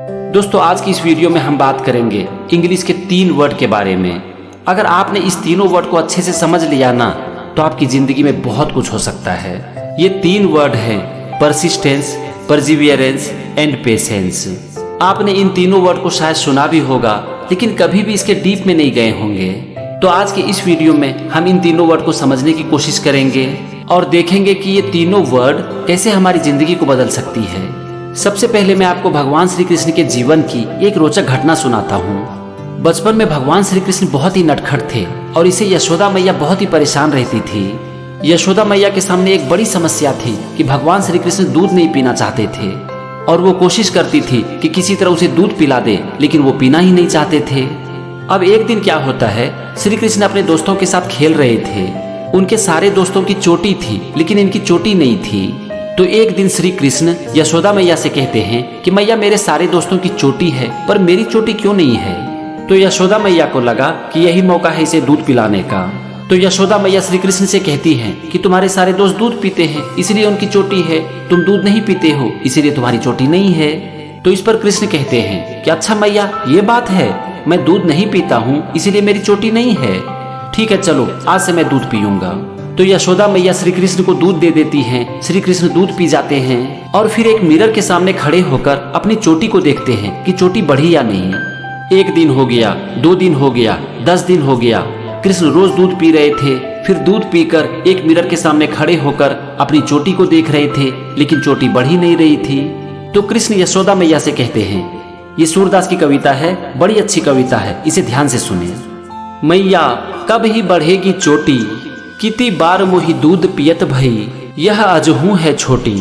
दोस्तों आज की इस वीडियो में हम बात करेंगे इंग्लिश के 3 वर्ड के बारे में। अगर आपने इस तीनों वर्ड को अच्छे से समझ लिया ना तो आपकी जिंदगी में बहुत कुछ हो सकता है। ये 3 वर्ड हैं परसिस्टेंस, परसिवियरेंस एंड पेशेंस। आपने इन तीनों वर्ड को शायद सुना भी होगा लेकिन कभी भी इसके डीप में नहीं गए होंगे। तो आज के इस वीडियो में हम इन तीनों वर्ड को समझने की कोशिश करेंगे और देखेंगे कि ये तीनों वर्ड कैसे हमारी जिंदगी को बदल सकती है। सबसे पहले मैं आपको भगवान श्री कृष्ण के जीवन की एक रोचक घटना सुनाता हूँ। बचपन में भगवान श्री कृष्ण बहुत ही नटखट थे और इसे यशोदा मैया बहुत ही परेशान रहती थी। यशोदा मैया के सामने एक बड़ी समस्या थी कि भगवान श्री कृष्ण दूध नहीं पीना चाहते थे और वो कोशिश करती थी कि किसी तरह उसे दूध पिला दे, लेकिन वो पीना ही नहीं चाहते थे। अब एक दिन क्या होता है, श्री कृष्ण अपने दोस्तों के साथ खेल रहे थे। उनके सारे दोस्तों की चोटी थी लेकिन इनकी चोटी नहीं थी। तो एक दिन श्री कृष्ण यशोदा मैया से कहते हैं कि मैया मेरे सारे दोस्तों की चोटी है पर मेरी चोटी क्यों नहीं है। तो यशोदा मैया को लगा कि यही मौका है इसे दूध पिलाने का। तो यशोदा मैया श्री कृष्ण से कहती हैं कि तुम्हारे सारे दोस्त दूध पीते हैं इसलिए उनकी चोटी है, तुम दूध नहीं पीते हो इसलिए तुम्हारी चोटी नहीं है। तो इस पर कृष्ण कहते हैं कि अच्छा मैया ये बात है, मैं दूध नहीं पीता हूँ इसलिए मेरी चोटी नहीं है। ठीक है चलो आज से मैं दूध पीऊंगा। तो यशोदा मैया श्री कृष्ण को दूध दे देती हैं। श्री कृष्ण दूध पी जाते हैं और फिर एक मिरर के सामने खड़े होकर अपनी चोटी को देखते हैं कि चोटी बढ़ी या नहीं। 1 दिन हो गया, 2 दिन हो गया, 10 दिन हो गया। कृष्ण रोज दूध पी रहे थे। फिर दूध पीकर एक मिरर के सामने खड़े होकर अपनी चोटी को देख रहे थे लेकिन चोटी बढ़ी नहीं रही थी। तो कृष्ण यशोदा मैया से कहते हैं, ये सूरदास की कविता है, बड़ी अच्छी कविता है, इसे ध्यान से सुनिए। मैया कब ही बढ़ेगी चोटी, कितनी बार मोही दूध पियत भई, यह अजहू है छोटी।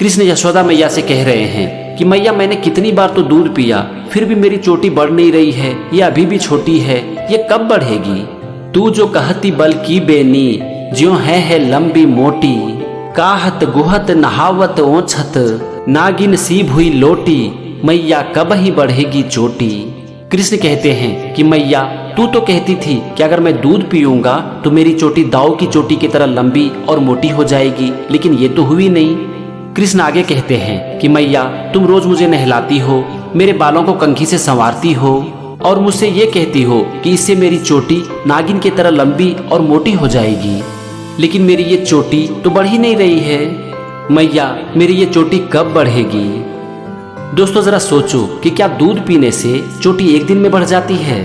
कृष्ण यशोदा मैया से कह रहे हैं कि मैया मैंने कितनी बार तो दूध पिया फिर भी मेरी चोटी बढ़ नहीं रही है, ये अभी भी छोटी है, ये कब बढ़ेगी। तू जो कहती बल की बेनी, ज्यों है लंबी मोटी, काहत गुहत नहावत ओछत, नागिन सीब हुई लोटी, मैया कब ही बढ़ेगी चोटी। कृष्ण कहते हैं कि मैया तू तो कहती थी कि अगर मैं दूध पीऊंगा तो मेरी चोटी दाऊ की चोटी की तरह लंबी और मोटी हो जाएगी, लेकिन ये तो हुई नहीं। कृष्ण आगे कहते हैं कि मैया तुम रोज मुझे नहलाती हो, मेरे बालों को कंघी से संवारती हो और मुझसे ये कहती हो कि इससे मेरी चोटी नागिन की तरह लंबी और मोटी हो जाएगी, लेकिन मेरी ये चोटी तो बढ़ ही नहीं रही है। मैया मेरी ये चोटी कब बढ़ेगी। दोस्तों जरा सोचो कि क्या दूध पीने से चोटी एक दिन में बढ़ जाती है।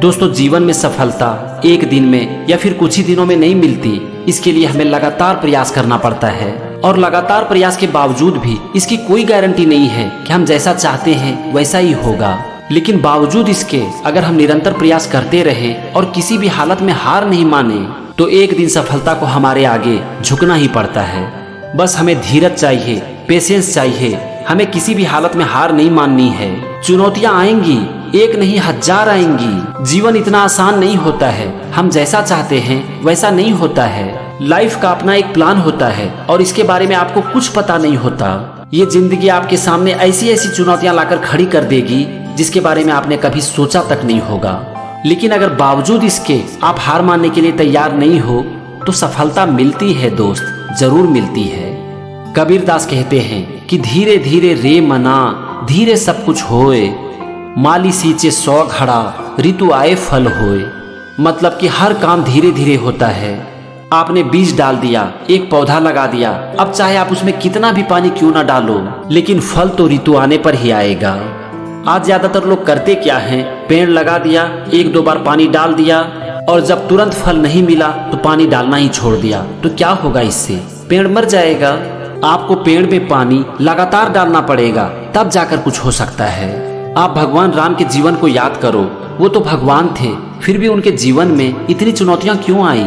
दोस्तों जीवन में सफलता एक दिन में या फिर कुछ ही दिनों में नहीं मिलती, इसके लिए हमें लगातार प्रयास करना पड़ता है और लगातार प्रयास के बावजूद भी इसकी कोई गारंटी नहीं है कि हम जैसा चाहते हैं वैसा ही होगा। लेकिन बावजूद इसके अगर हम निरंतर प्रयास करते रहे और किसी भी हालत में हार नहीं माने तो एक दिन सफलता को हमारे आगे झुकना ही पड़ता है। बस हमें धीरज चाहिए, पेशेंस चाहिए, हमें किसी भी हालत में हार नहीं माननी है। चुनौतियां आएंगी, एक नहीं 1000 आएंगी। जीवन इतना आसान नहीं होता है, हम जैसा चाहते हैं वैसा नहीं होता है। लाइफ का अपना एक प्लान होता है और इसके बारे में आपको कुछ पता नहीं होता। ये जिंदगी आपके सामने ऐसी ऐसी चुनौतियां लाकर खड़ी कर देगी जिसके बारे में आपने कभी सोचा तक नहीं होगा। लेकिन अगर बावजूद इसके आप हार मानने के लिए तैयार नहीं हो तो सफलता मिलती है दोस्त, जरूर मिलती है। कबीर दास कहते हैं कि धीरे धीरे रे मना, धीरे सब कुछ होए, माली सींचे 100 घड़ा, ऋतु आए फल होए। मतलब कि हर काम धीरे धीरे होता है। आपने बीज डाल दिया, एक पौधा लगा दिया, अब चाहे आप उसमें कितना भी पानी क्यों ना डालो लेकिन फल तो ऋतु आने पर ही आएगा। आज ज्यादातर लोग करते क्या हैं, पेड़ लगा दिया, 1-2 बार पानी डाल दिया और जब तुरंत फल नहीं मिला तो पानी डालना ही छोड़ दिया। तो क्या होगा इससे, पेड़ मर जाएगा। आपको पेड़ में पानी लगातार डालना पड़ेगा तब जाकर कुछ हो सकता है। आप भगवान राम के जीवन को याद करो, वो तो भगवान थे फिर भी उनके जीवन में इतनी चुनौतियां क्यों आई।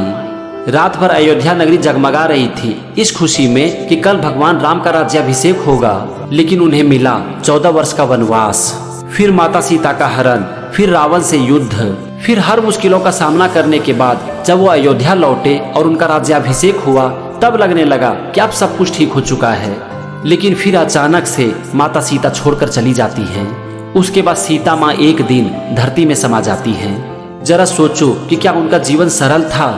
रात भर अयोध्या नगरी जगमगा रही थी इस खुशी में कि कल भगवान राम का राज्याभिषेक होगा, लेकिन उन्हें मिला 14 वर्ष का वनवास, फिर माता सीता का हरण, फिर रावण से युद्ध, फिर हर मुश्किलों का सामना करने के बाद जब वो अयोध्या लौटे और उनका राज्याभिषेक हुआ तब लगने लगा कि अब सब कुछ ठीक हो चुका है। लेकिन फिर अचानक से माता सीता छोड़कर चली जाती हैं। उसके बाद सीता माँ एक दिन धरती में समा जाती हैं। जरा सोचो कि क्या उनका जीवन सरल था।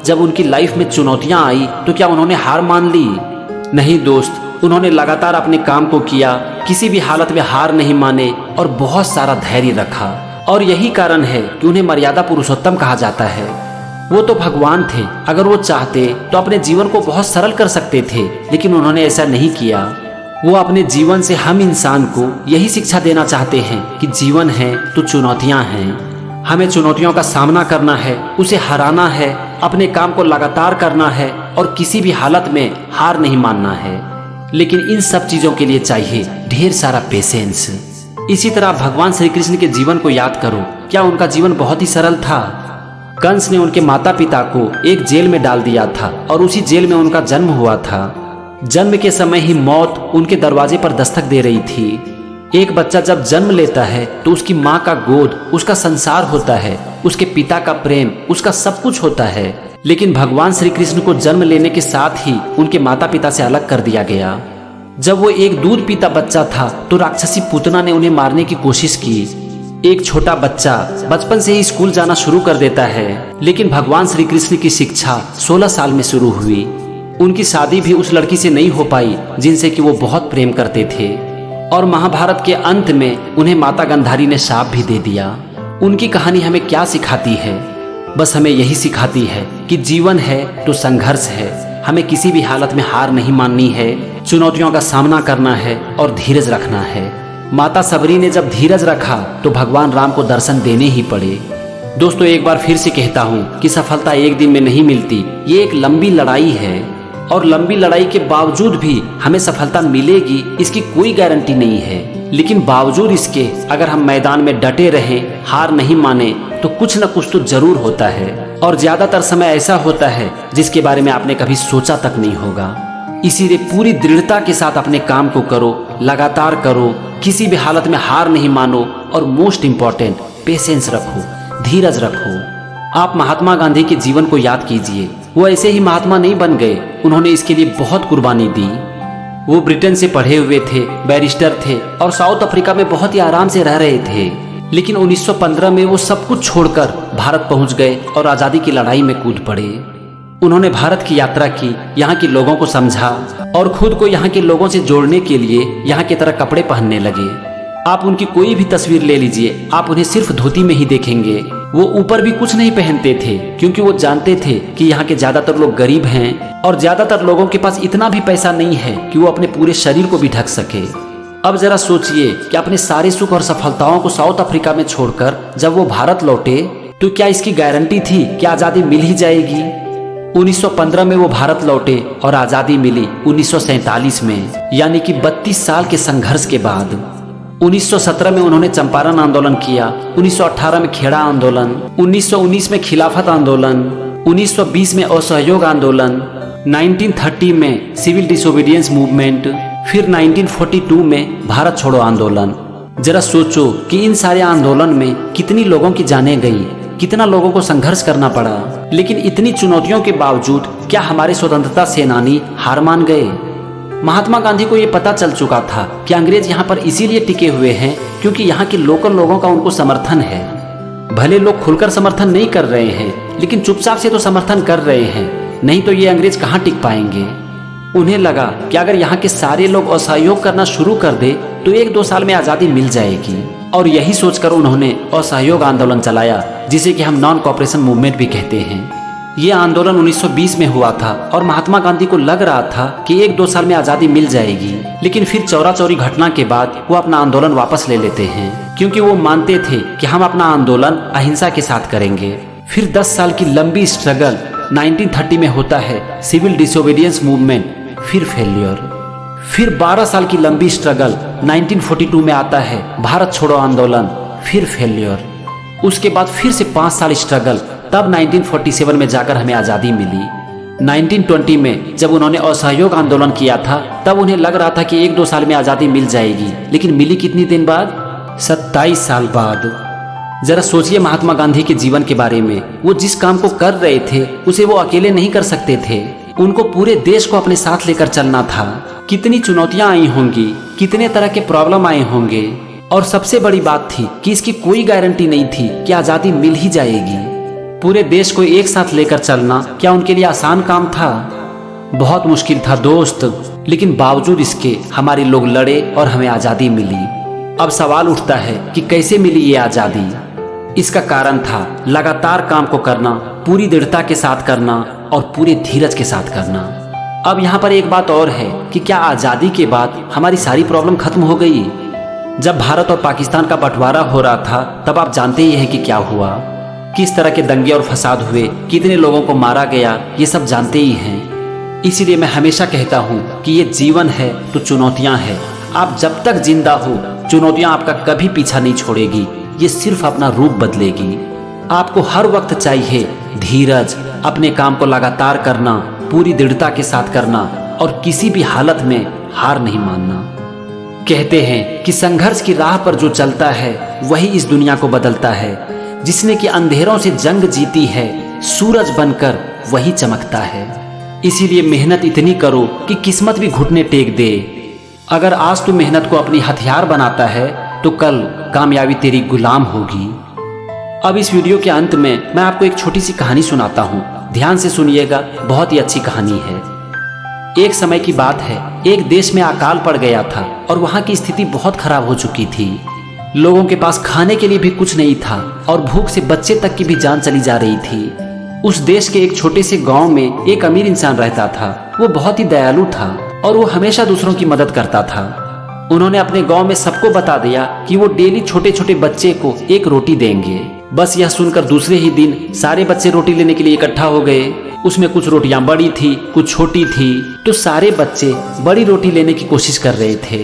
जब उनकी लाइफ में चुनौतियां आई तो क्या उन्होंने हार मान ली। नहीं दोस्त, उन्होंने लगातार अपने काम को किया, किसी भी हालत में हार नहीं माने और बहुत सारा धैर्य रखा। और यही कारण है कि उन्हें मर्यादा पुरुषोत्तम कहा जाता है। वो तो भगवान थे, अगर वो चाहते तो अपने जीवन को बहुत सरल कर सकते थे, लेकिन उन्होंने ऐसा नहीं किया। वो अपने जीवन से हम इंसान को यही शिक्षा देना चाहते हैं कि जीवन है तो चुनौतियां हैं। हमें चुनौतियों का सामना करना है, उसे हराना है, अपने काम को लगातार करना है और किसी भी हालत में हार नहीं मानना है। लेकिन इन सब चीजों के लिए चाहिए ढेर सारा पेशेंस। इसी तरह भगवान श्री कृष्ण के जीवन को याद करो, क्या उनका जीवन बहुत ही सरल था? कंस ने उनके माता पिता को एक जेल में डाल दिया था और उसी जेल में उनका जन्म हुआ था। जन्म के समय ही मौत उनके दरवाजे पर दस्तक दे रही थी। एक बच्चा जब जन्म लेता है तो उसकी माँ का गोद उसका संसार होता है, उसके पिता का प्रेम उसका सब कुछ होता है। लेकिन भगवान श्री कृष्ण को जन्म लेने के साथ ही उनके माता पिता से अलग कर दिया गया। जब वो एक दूध पीता बच्चा था तो राक्षसी पूतना ने उन्हें मारने की कोशिश की। एक छोटा बच्चा बचपन से ही स्कूल जाना शुरू कर देता है, लेकिन भगवान श्री कृष्ण की शिक्षा 16 साल में शुरू हुई। उनकी शादी भी उस लड़की से नहीं हो पाई जिनसे कि वो बहुत प्रेम करते थे। और महाभारत के अंत में उन्हें माता गांधारी ने शाप भी दे दिया। उनकी कहानी हमें क्या सिखाती है? बस हमें यही सिखाती है कि जीवन है तो संघर्ष है, हमें किसी भी हालत में हार नहीं माननी है, चुनौतियों का सामना करना है और धीरज रखना है। माता सबरी ने जब धीरज रखा तो भगवान राम को दर्शन देने ही पड़े। दोस्तों, एक बार फिर से कहता हूँ कि सफलता एक दिन में नहीं मिलती, ये एक लंबी लड़ाई है और लंबी लड़ाई के बावजूद भी हमें सफलता मिलेगी इसकी कोई गारंटी नहीं है। लेकिन बावजूद इसके अगर हम मैदान में डटे रहें, हार नहीं माने, तो कुछ न कुछ तो जरूर होता है। और ज्यादातर समय ऐसा होता है जिसके बारे में आपने कभी सोचा तक नहीं होगा। इसीलिए पूरी दृढ़ता के साथ अपने काम को करो, लगातार करो, किसी भी हालत में हार नहीं मानो और मोस्ट इम्पोर्टेंट पेशेंस रखो, धीरज रखो। आप महात्मा गांधी के जीवन को याद कीजिए। वो ऐसे ही महात्मा नहीं बन गए, उन्होंने इसके लिए बहुत कुर्बानी दी। वो ब्रिटेन से पढ़े हुए थे, बैरिस्टर थे और साउथ अफ्रीका में बहुत ही आराम से रह रहे थे। लेकिन 1915 में वो सब कुछ छोड़कर भारत पहुंच गए और आज़ादी की लड़ाई में कूद पड़े। उन्होंने भारत की यात्रा की, यहाँ के लोगों को समझा और खुद को यहाँ के लोगों से जोड़ने के लिए यहाँ की तरह कपड़े पहनने लगे। आप उनकी कोई भी तस्वीर ले लीजिए, आप उन्हें सिर्फ धोती में ही देखेंगे। वो ऊपर भी कुछ नहीं पहनते थे क्योंकि वो जानते थे कि यहाँ के ज्यादातर लोग गरीब हैं और ज्यादातर लोगों के पास इतना भी पैसा नहीं है कि वो अपने पूरे शरीर को भी ढक सके। अब जरा सोचिए कि अपने सारे सुख और सफलताओं को साउथ अफ्रीका में छोड़कर जब वो भारत लौटे तो क्या इसकी गारंटी थी कि आजादी मिल ही जाएगी? 1915 में वो भारत लौटे और आजादी मिली 1947 में, यानी कि 32 साल के संघर्ष के बाद। 1917 में उन्होंने चंपारण आंदोलन किया, 1918 में खेड़ा आंदोलन, 1919 में खिलाफत आंदोलन, 1920 में असहयोग आंदोलन, 1930 में सिविल डिसोबीडियंस मूवमेंट, फिर 1942 में भारत छोड़ो आंदोलन। जरा सोचो कि इन सारे आंदोलन में कितनी लोगों की जानें गई, कितना लोगों को संघर्ष करना पड़ा। लेकिन इतनी चुनौतियों के बावजूद क्या हमारे स्वतंत्रता सेनानी हार मान गए? महात्मा गांधी को ये पता चल चुका था कि अंग्रेज यहाँ पर इसीलिए टिके हुए हैं क्योंकि यहाँ के लोकल लोगों का उनको समर्थन है। भले लोग खुलकर समर्थन नहीं कर रहे हैं, लेकिन चुपचाप से तो समर्थन कर रहे हैं, नहीं तो ये अंग्रेज कहाँ टिक पाएंगे। उन्हें लगा कि अगर यहाँ के सारे लोग असहयोग करना शुरू कर दे तो 1-2 साल में आज़ादी मिल जाएगी। और यही सोचकर उन्होंने असहयोग आंदोलन चलाया, जिसे कि हम नॉन कोऑपरेशन मूवमेंट भी कहते हैं। ये आंदोलन 1920 में हुआ था और महात्मा गांधी को लग रहा था कि 1-2 साल में आज़ादी मिल जाएगी। लेकिन फिर चौरा चौरी घटना के बाद वो अपना आंदोलन वापस ले लेते हैं क्योंकि वो मानते थे कि हम अपना आंदोलन अहिंसा के साथ करेंगे। फिर 10 साल की लंबी स्ट्रगल 1930 में होता है सिविल डिसोबीडियंस मूवमेंट, फिर फेल्योर। फिर 12 साल की लंबी स्ट्रगल 1942 में आता है भारत छोड़ो आंदोलन, फिर फेल्योर। उसके बाद फिर से 5 साल स्ट्रगल, तब 1947 में जाकर हमें आज़ादी मिली। 1920 में जब उन्होंने असहयोग आंदोलन किया था तब उन्हें लग रहा था कि 1-2 साल में आज़ादी मिल जाएगी, लेकिन मिली कितनी दिन बाद? 27 साल बाद। जरा सोचिए महात्मा गांधी के जीवन के बारे में। वो जिस काम को कर रहे थे उसे वो अकेले नहीं कर सकते थे, उनको पूरे देश को अपने साथ लेकर चलना था। कितनी चुनौतियां आई होंगी, कितने तरह के प्रॉब्लम आए होंगे, और सबसे बड़ी बात थी कि इसकी कोई गारंटी नहीं थी कि आज़ादी मिल ही जाएगी। पूरे देश को एक साथ लेकर चलना क्या उनके लिए आसान काम था? बहुत मुश्किल था दोस्त। लेकिन बावजूद इसके हमारे लोग लड़े और हमें आज़ादी मिली। अब सवाल उठता है कि कैसे मिली ये आज़ादी। इसका कारण था लगातार काम को करना, पूरी दृढ़ता के साथ करना और पूरे धीरज के साथ करना। अब यहाँ पर एक बात और है कि क्या आज़ादी के बाद हमारी सारी प्रॉब्लम खत्म हो गई? जब भारत और पाकिस्तान का बंटवारा हो रहा था तब आप जानते ही हैं कि क्या हुआ, किस तरह के दंगे और फसाद हुए, कितने लोगों को मारा गया, ये सब जानते ही हैं। इसीलिए मैं हमेशा कहता हूँ कि ये जीवन है तो चुनौतियाँ हैं। आप जब तक जिंदा हो चुनौतियाँ आपका कभी पीछा नहीं छोड़ेगी, ये सिर्फ अपना रूप बदलेगी। आपको हर वक्त चाहिए धीरज, अपने काम को लगातार करना, पूरी दृढ़ता के साथ करना और किसी भी हालत में हार नहीं मानना। कहते हैं कि संघर्ष की राह पर जो चलता है वही इस दुनिया को बदलता है। जिसने कि अंधेरों से जंग जीती है, सूरज बनकर वही चमकता है। इसीलिए मेहनत इतनी करो कि किस्मत भी घुटने टेक दे। अगर आज तू मेहनत को अपनी हथियार बनाता है तो कल कामयाबी तेरी गुलाम होगी। अब इस वीडियो के अंत में मैं आपको एक छोटी सी कहानी सुनाता हूँ, ध्यान से सुनिएगा, बहुत ही अच्छी कहानी है। एक समय की बात है, एक देश में अकाल पड़ गया था और वहाँ की स्थिति बहुत खराब हो चुकी थी। लोगों के पास खाने के लिए भी कुछ नहीं था और भूख से बच्चे तक की भी जान चली जा रही थी। उस देश के एक छोटे से गांव में एक अमीर इंसान रहता था। वो बहुत ही दयालु था और वो हमेशा दूसरों की मदद करता था। उन्होंने अपने गांव में सबको बता दिया कि वो डेली छोटे छोटे बच्चे को एक रोटी देंगे। बस यह सुनकर दूसरे ही दिन सारे बच्चे रोटी लेने के लिए इकट्ठा हो गए। उसमें कुछ रोटियां बड़ी थी, कुछ छोटी थी, तो सारे बच्चे बड़ी रोटी लेने की कोशिश कर रहे थे।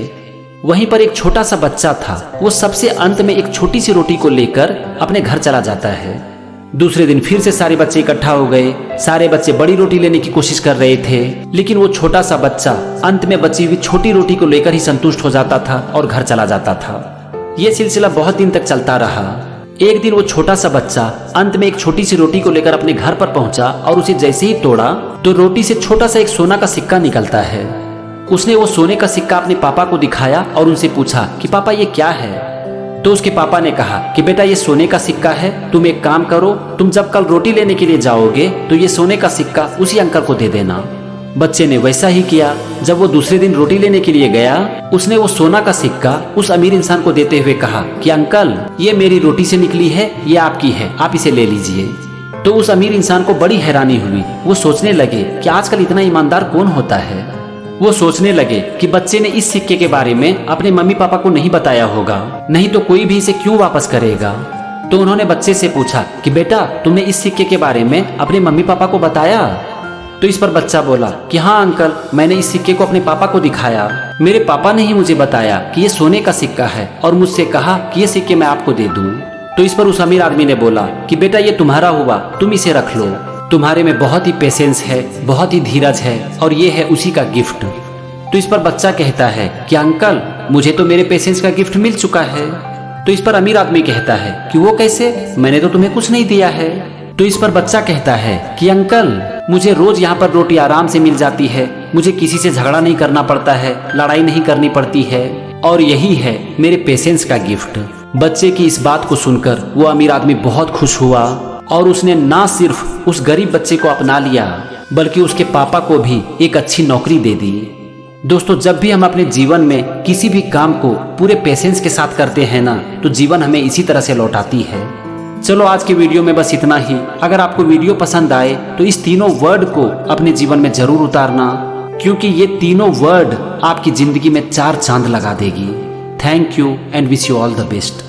वहीं पर एक छोटा सा बच्चा था, वो सबसे अंत में एक छोटी सी रोटी को लेकर अपने घर चला जाता है। दूसरे दिन फिर से सारे बच्चे इकट्ठा हो गए। सारे बच्चे बड़ी रोटी लेने की कोशिश कर रहे थे, लेकिन वो छोटा सा बच्चा अंत में बची हुई छोटी रोटी को लेकर ही संतुष्ट हो जाता था और घर चला जाता था। ये सिलसिला बहुत दिन तक चलता रहा। एक दिन वो छोटा सा बच्चा अंत में एक छोटी सी रोटी को लेकर अपने घर पर पहुंचा और उसे जैसे ही तोड़ा तो रोटी से छोटा सा एक सोना का सिक्का निकलता है। उसने वो सोने का सिक्का अपने पापा को दिखाया और उनसे पूछा कि पापा ये क्या है। तो उसके पापा ने कहा कि बेटा ये सोने का सिक्का है, तुम एक काम करो, तुम जब कल रोटी लेने के लिए जाओगे तो ये सोने का सिक्का उसी अंकल को दे देना। बच्चे ने वैसा ही किया। जब वो दूसरे दिन रोटी लेने के लिए गया, उसने वो सोना का सिक्का उस अमीर इंसान को देते हुए कहा कि अंकल ये मेरी रोटी से निकली है, ये आपकी है, आप इसे ले लीजिए। तो उस अमीर इंसान को बड़ी हैरानी हुई। वो सोचने लगे कि आजकल इतना ईमानदार कौन होता है। वो सोचने लगे कि बच्चे ने इस सिक्के के बारे में अपने मम्मी पापा को नहीं बताया होगा, नहीं तो कोई भी इसे क्यों वापस करेगा। तो उन्होंने बच्चे से पूछा कि बेटा तुमने इस सिक्के के बारे में अपने मम्मी पापा को बताया। तो इस पर बच्चा बोला कि हाँ अंकल, मैंने इस सिक्के को अपने पापा को दिखाया। मेरे पापा ने ही मुझे बताया कि ये सोने का सिक्का है और मुझसे कहा कि ये सिक्के मैं आपको दे दूं। तो इस पर उस अमीर आदमी ने बोला कि बेटा ये तुम्हारा हुआ, तुम इसे रख लो। तुम्हारे में बहुत ही पेशेंस है, बहुत ही धीरज है और ये है उसी का गिफ्ट। तो इस पर बच्चा कहता है कि अंकल मुझे तो मेरे पेशेंस का गिफ्ट मिल चुका है। तो इस पर अमीर आदमी कहता है कि वो कैसे, मैंने तो तुम्हें कुछ नहीं दिया है। तो इस पर बच्चा कहता है कि अंकल मुझे रोज यहाँ पर रोटी आराम से मिल जाती है, मुझे किसी से झगड़ा नहीं करना पड़ता है, लड़ाई नहीं करनी पड़ती है और यही है मेरे पेशेंस का गिफ्ट। बच्चे की इस बात को सुनकर वो अमीर आदमी बहुत खुश हुआ और उसने ना सिर्फ उस गरीब बच्चे को अपना लिया बल्कि उसके पापा को भी एक अच्छी नौकरी दे दी। दोस्तों जब भी हम अपने जीवन में किसी भी काम को पूरे पेशेंस के साथ करते हैं ना, तो जीवन हमें इसी तरह से लौटाती है। चलो आज के वीडियो में बस इतना ही। अगर आपको वीडियो पसंद आए तो इस तीनों वर्ड को अपने जीवन में जरूर उतारना, क्योंकि ये तीनों वर्ड आपकी जिंदगी में 4 चांद लगा देगी। Thank you and wish you all the best.